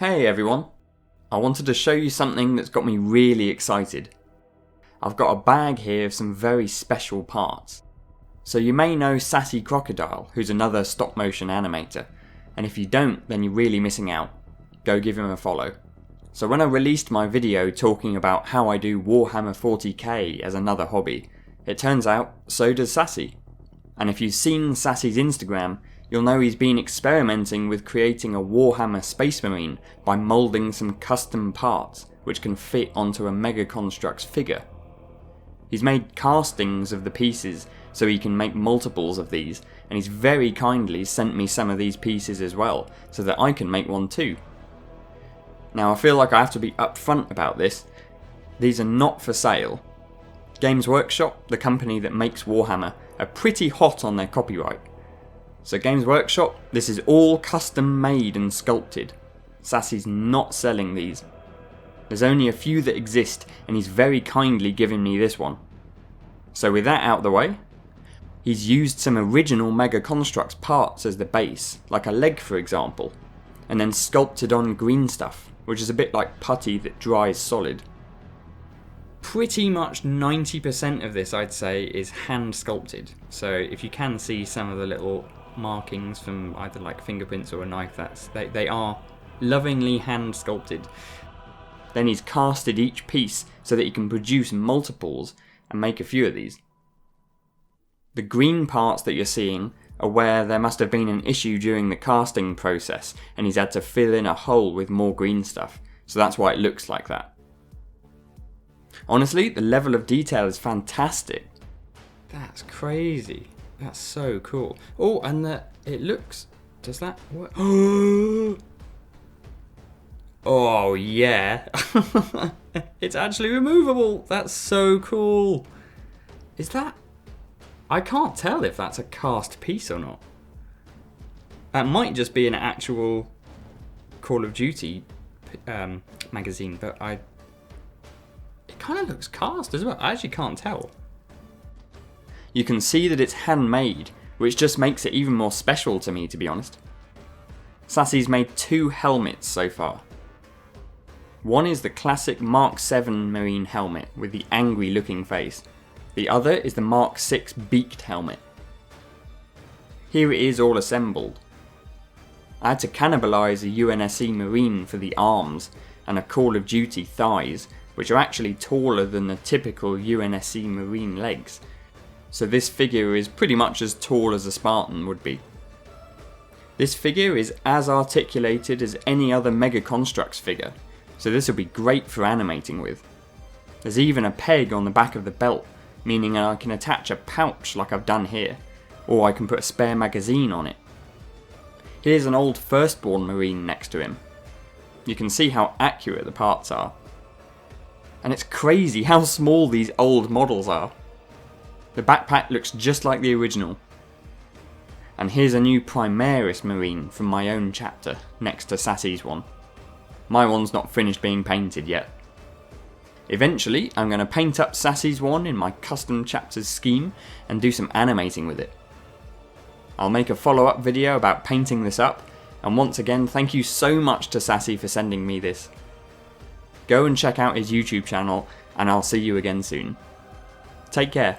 Hey everyone, I wanted to show you something that's got me really excited. I've got a bag here of some very special parts. So you may know Sassy Crocodile, who's another stop motion animator, and if you don't then you're really missing out. Go give him a follow. So when I released my video talking about how I do Warhammer 40k as another hobby, it turns out so does Sassy. And if you've seen Sassy's Instagram, you'll know he's been experimenting with creating a Warhammer Space Marine by moulding some custom parts which can fit onto a Mega Construx figure. He's made castings of the pieces so he can make multiples of these, and he's very kindly sent me some of these pieces as well so that I can make one too. Now I feel like I have to be upfront about this. These are not for sale. Games Workshop, the company that makes Warhammer, are pretty hot on their copyright. So Games Workshop, this is all custom made and sculpted. Sassy's not selling these. There's only a few that exist and he's very kindly given me this one. So with that out of the way, he's used some original Mega Construx parts as the base, like a leg for example, and then sculpted on green stuff, which is a bit like putty that dries solid. Pretty much 90% of this I'd say is hand sculpted, so if you can see some of the little markings from either like fingerprints or a knife, they are lovingly hand sculpted. Then he's casted each piece so that he can produce multiples and make a few of these. The green parts that you're seeing are where there must have been an issue during the casting process and he's had to fill in a hole with more green stuff, so that's why it looks like that. Honestly, the level of detail is fantastic. That's crazy. That's so cool. Oh, and it looks... Does that work? Oh, yeah. It's actually removable. That's so cool. Is that... I can't tell if that's a cast piece or not. That might just be an actual Call of Duty magazine, but it kind of looks cast as well. I actually can't tell. You can see that it's handmade, which just makes it even more special to me, to be honest. Sassy's made 2 helmets so far. One is the classic Mark 7 Marine helmet with the angry looking face. The other is the Mark 6 beaked helmet. Here it is all assembled. I had to cannibalise a UNSC Marine for the arms and a Call of Duty thighs, which are actually taller than the typical UNSC Marine legs. So this figure is pretty much as tall as a Spartan would be. This figure is as articulated as any other Mega Construx figure, so this will be great for animating with. There's even a peg on the back of the belt, meaning I can attach a pouch like I've done here, or I can put a spare magazine on it. Here's an old Firstborn Marine next to him. You can see how accurate the parts are. And it's crazy how small these old models are. The backpack looks just like the original. And here's a new Primaris Marine from my own chapter, next to Sassy's one. My one's not finished being painted yet. Eventually, I'm going to paint up Sassy's one in my custom chapters scheme and do some animating with it. I'll make a follow-up video about painting this up, and once again thank you so much to Sassy for sending me this. Go and check out his YouTube channel, and I'll see you again soon. Take care.